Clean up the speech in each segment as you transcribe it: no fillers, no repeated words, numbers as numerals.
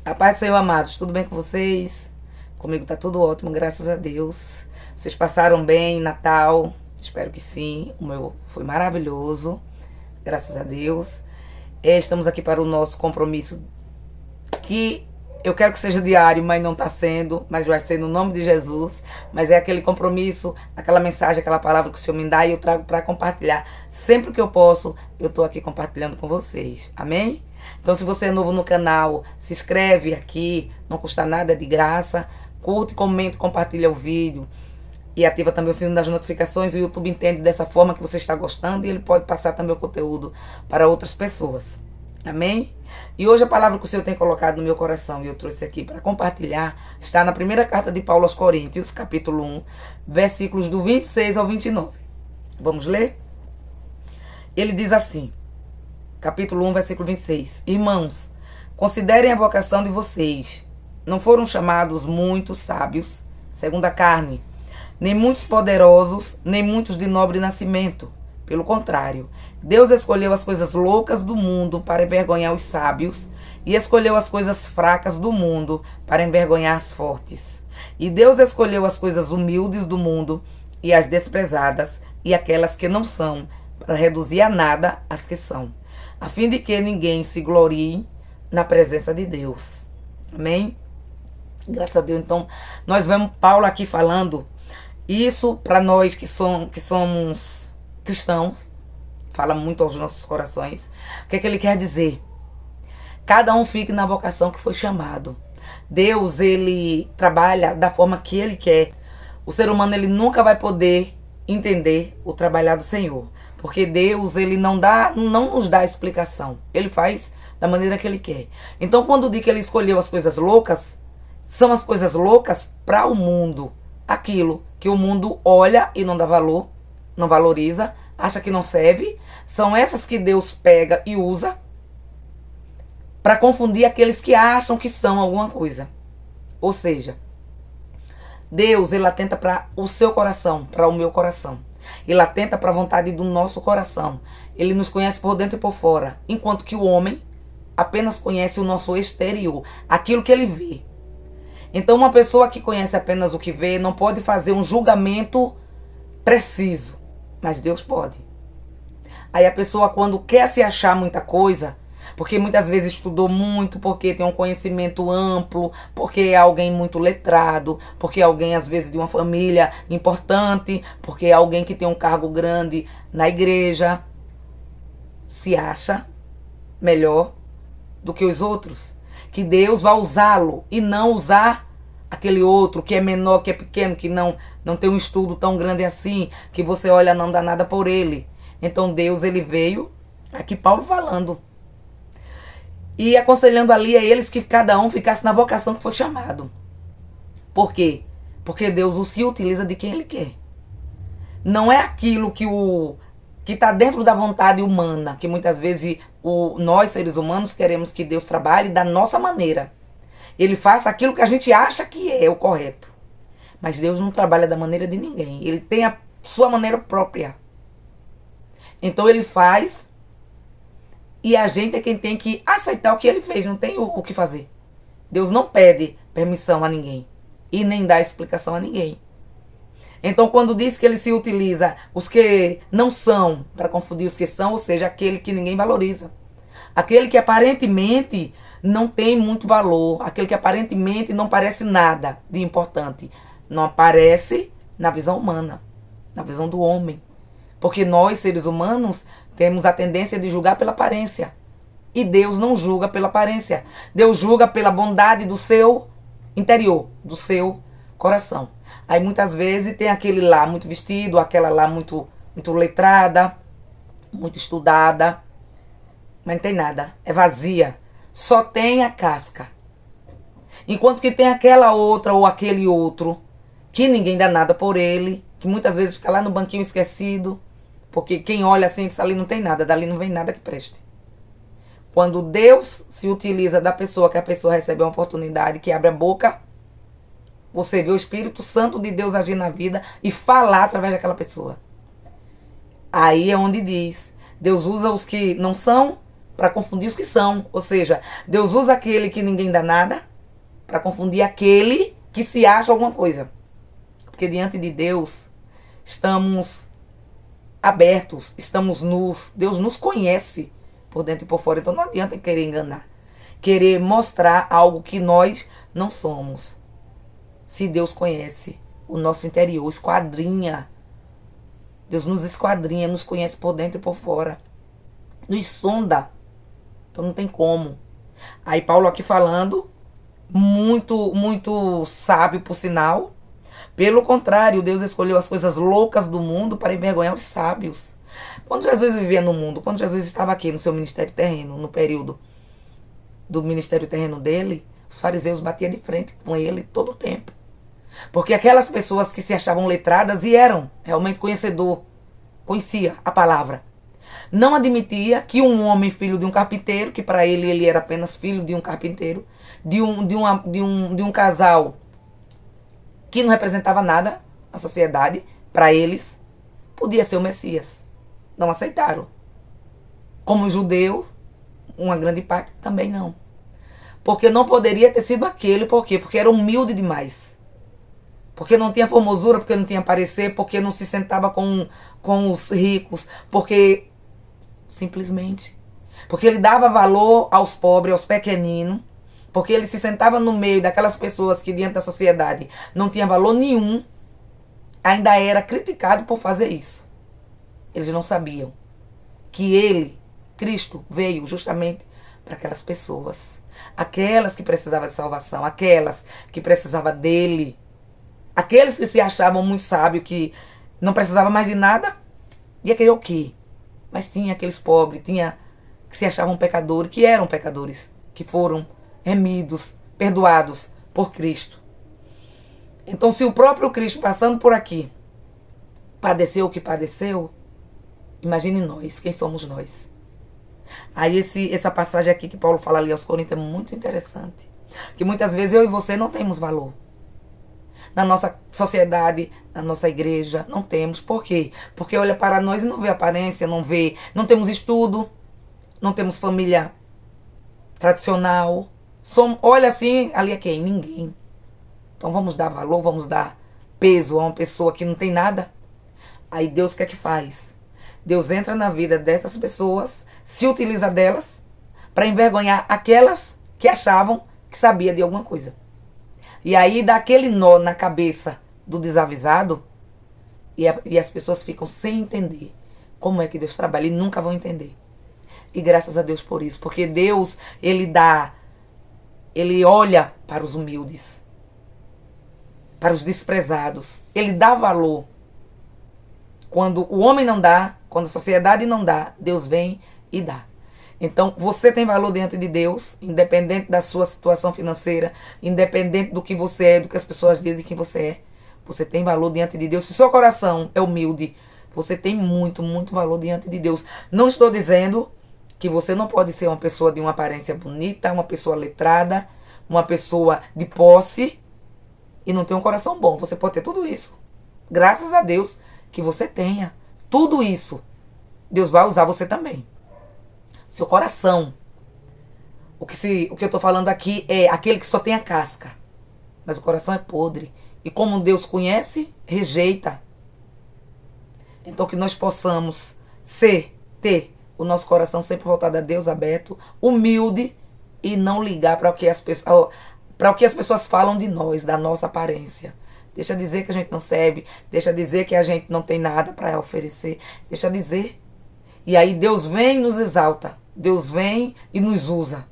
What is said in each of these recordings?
A paz do Senhor, amados, tudo bem com vocês? Comigo tá tudo ótimo, graças a Deus. Vocês passaram bem Natal? Espero que sim. O meu foi maravilhoso, graças a Deus. Estamos aqui para o nosso compromisso, que eu quero que seja diário, mas não está sendo, mas vai ser no nome de Jesus. Mas é aquele compromisso, aquela mensagem, aquela palavra que o Senhor me dá e eu trago para compartilhar. Sempre que eu posso, eu estou aqui compartilhando com vocês. Amém? Então, se você é novo no canal, se inscreve aqui, não custa nada, é de graça. Curte, comenta, compartilha o vídeo. E ativa também o sino das notificações. O YouTube entende dessa forma que você está gostando e ele pode passar também o conteúdo para outras pessoas. Amém? E hoje a palavra que o Senhor tem colocado no meu coração e eu trouxe aqui para compartilhar está na primeira carta de Paulo aos Coríntios, capítulo 1, versículos do 26 ao 29. Vamos ler? Ele diz assim, capítulo 1, versículo 26. Irmãos, considerem a vocação de vocês. Não foram chamados muitos sábios, segundo a carne, nem muitos poderosos, nem muitos de nobre nascimento. Pelo contrário, Deus escolheu as coisas loucas do mundo para envergonhar os sábios e escolheu as coisas fracas do mundo para envergonhar as fortes. E Deus escolheu as coisas humildes do mundo e as desprezadas e aquelas que não são, para reduzir a nada as que são, a fim de que ninguém se glorie na presença de Deus. Amém? Graças a Deus. Então, nós vemos Paulo aqui falando isso para nós que somos cristãos, fala muito aos nossos corações. O que é que ele quer dizer? Cada um fique na vocação que foi chamado. Deus, ele trabalha da forma que ele quer. O ser humano, ele nunca vai poder entender o trabalhar do Senhor, porque Deus, ele não nos dá explicação. Ele faz da maneira que ele quer. Então, quando diz que ele escolheu as coisas loucas, são as coisas loucas para o mundo. Aquilo que o mundo olha e não dá valor, não valoriza, acha que não serve, são essas que Deus pega e usa para confundir aqueles que acham que são alguma coisa. Ou seja, Deus, ele atenta para o seu coração, para o meu coração. Ele atenta para a vontade do nosso coração. Ele nos conhece por dentro e por fora, enquanto que o homem apenas conhece o nosso exterior, aquilo que ele vê. Então, uma pessoa que conhece apenas o que vê não pode fazer um julgamento preciso, mas Deus pode. Aí a pessoa, quando quer se achar muita coisa, porque muitas vezes estudou muito, porque tem um conhecimento amplo, porque é alguém muito letrado, porque é alguém às vezes de uma família importante, porque é alguém que tem um cargo grande na igreja, se acha melhor do que os outros, que Deus vai usá-lo e não usar aquele outro que é menor, que é pequeno, que não tem um estudo tão grande assim, que você olha, não dá nada por ele. Então Deus, ele veio, aqui Paulo falando, e aconselhando ali a eles que cada um ficasse na vocação que foi chamado. Por quê? Porque Deus se utiliza de quem ele quer. Não é aquilo que está dentro da vontade humana, que muitas vezes nós, seres humanos, queremos que Deus trabalhe da nossa maneira. Ele faça aquilo que a gente acha que é o correto. Mas Deus não trabalha da maneira de ninguém. Ele tem a sua maneira própria. Então ele faz e a gente é quem tem que aceitar o que ele fez. Não tem o que fazer. Deus não pede permissão a ninguém e nem dá explicação a ninguém. Então, quando diz que ele se utiliza os que não são para confundir os que são, ou seja, aquele que ninguém valoriza, aquele que aparentemente não tem muito valor, aquele que aparentemente não parece nada de importante, não aparece na visão humana, na visão do homem, porque nós, seres humanos, temos a tendência de julgar pela aparência, e Deus não julga pela aparência. Deus julga pela bondade do seu interior, do seu coração. Aí muitas vezes tem aquele lá muito vestido, aquela lá muito letrada, muito estudada, mas não tem nada, é vazia, só tem a casca. Enquanto que tem aquela outra ou aquele outro, que ninguém dá nada por ele, que muitas vezes fica lá no banquinho esquecido, porque quem olha assim diz, ali não tem nada, dali não vem nada que preste. Quando Deus se utiliza da pessoa, que a pessoa recebe uma oportunidade, que abre a boca, você vê o Espírito Santo de Deus agir na vida e falar através daquela pessoa. Aí é onde diz, Deus usa os que não são para confundir os que são. Ou seja, Deus usa aquele que ninguém dá nada para confundir aquele que se acha alguma coisa. Porque diante de Deus estamos abertos, estamos nus. Deus nos conhece por dentro e por fora. Então não adianta querer enganar, querer mostrar algo que nós não somos. Se Deus conhece o nosso interior, esquadrinha. Deus nos esquadrinha, nos conhece por dentro e por fora. Nos sonda. Então não tem como. Aí Paulo aqui falando, muito sábio por sinal. Pelo contrário, Deus escolheu as coisas loucas do mundo para envergonhar os sábios. Quando Jesus vivia no mundo, quando Jesus estava aqui no seu ministério terreno, no período do ministério terreno dele, os fariseus batiam de frente com ele todo o tempo. Porque aquelas pessoas que se achavam letradas e eram realmente conhecia a palavra, não admitia que um homem filho de um carpinteiro, que para ele era apenas filho de um carpinteiro, de um casal que não representava nada na sociedade, para eles, podia ser o Messias. Não aceitaram. Como os judeus, uma grande parte também não. Porque não poderia ter sido aquele, por quê? Porque era humilde demais. Porque não tinha formosura, porque não tinha parecer, porque não se sentava com os ricos, porque simplesmente, porque ele dava valor aos pobres, aos pequeninos, porque ele se sentava no meio daquelas pessoas que diante da sociedade não tinha valor nenhum, ainda era criticado por fazer isso. Eles não sabiam que ele, Cristo, veio justamente para aquelas pessoas, aquelas que precisavam de salvação, aquelas que precisavam dele. Aqueles que se achavam muito sábios, que não precisavam mais de nada, ia querer o quê? Mas tinha aqueles pobres, tinha que se achavam pecadores, que eram pecadores, que foram remidos, perdoados por Cristo. Então, se o próprio Cristo, passando por aqui, padeceu o que padeceu, imagine nós, quem somos nós? Aí essa passagem aqui que Paulo fala ali aos Coríntios é muito interessante. Que muitas vezes eu e você não temos valor. Na nossa sociedade, na nossa igreja, não temos. Por quê? Porque olha para nós e não vê aparência, não temos estudo, não temos família tradicional. Olha assim, ali é quem? Ninguém. Então vamos dar valor, vamos dar peso a uma pessoa que não tem nada. Aí Deus o que é que faz? Deus entra na vida dessas pessoas, se utiliza delas para envergonhar aquelas que achavam que sabia de alguma coisa. E aí dá aquele nó na cabeça do desavisado e as pessoas ficam sem entender como é que Deus trabalha e nunca vão entender. E graças a Deus por isso, porque Deus, ele olha para os humildes, para os desprezados, ele dá valor. Quando o homem não dá, quando a sociedade não dá, Deus vem e dá. Então, você tem valor diante de Deus, independente da sua situação financeira, independente do que você é, do que as pessoas dizem que você é. Você tem valor diante de Deus. Se seu coração é humilde, você tem muito valor diante de Deus. Não estou dizendo que você não pode ser uma pessoa de uma aparência bonita, uma pessoa letrada, uma pessoa de posse e não ter um coração bom. Você pode ter tudo isso. Graças a Deus que você tenha tudo isso. Deus vai usar você também. Seu coração. O que eu estou falando aqui é aquele que só tem a casca. Mas o coração é podre. E como Deus conhece, rejeita. Então que nós possamos ter o nosso coração sempre voltado a Deus, aberto, humilde e não ligar para o que as pessoas falam de nós, da nossa aparência. Deixa dizer que a gente não serve, deixa dizer que a gente não tem nada para oferecer, deixa dizer. E aí Deus vem e nos exalta, Deus vem e nos usa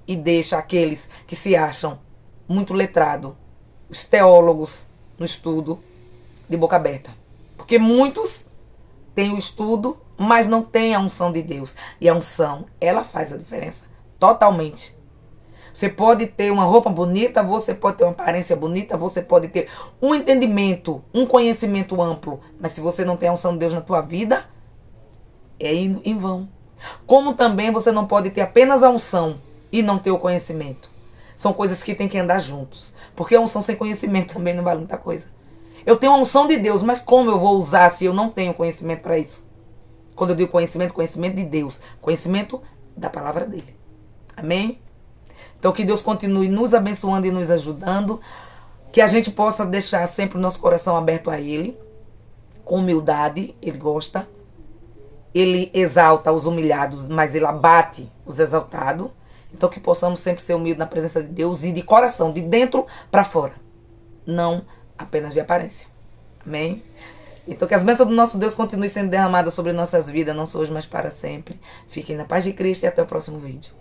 e deixa aqueles que se acham muito letrados, os teólogos no estudo, de boca aberta. Porque muitos têm o estudo, mas não têm a unção de Deus. E a unção, ela faz a diferença totalmente. Você pode ter uma roupa bonita, você pode ter uma aparência bonita, você pode ter um entendimento, um conhecimento amplo, mas se você não tem a unção de Deus na tua vida, é em vão. Como também você não pode ter apenas a unção e não ter o conhecimento. São coisas que tem que andar juntos. Porque a unção sem conhecimento também não vale muita coisa. Eu tenho a unção de Deus, mas como eu vou usar se eu não tenho conhecimento para isso? Quando eu digo conhecimento de Deus. Conhecimento da palavra dele. Amém? Então que Deus continue nos abençoando e nos ajudando, que a gente possa deixar sempre o nosso coração aberto a Ele, com humildade. Ele gosta, Ele exalta os humilhados, mas Ele abate os exaltados. Então que possamos sempre ser humildes na presença de Deus e de coração, de dentro para fora, não apenas de aparência. Amém? Então que as bênçãos do nosso Deus continuem sendo derramadas sobre nossas vidas, não só hoje, mas para sempre. Fiquem na paz de Cristo e até o próximo vídeo.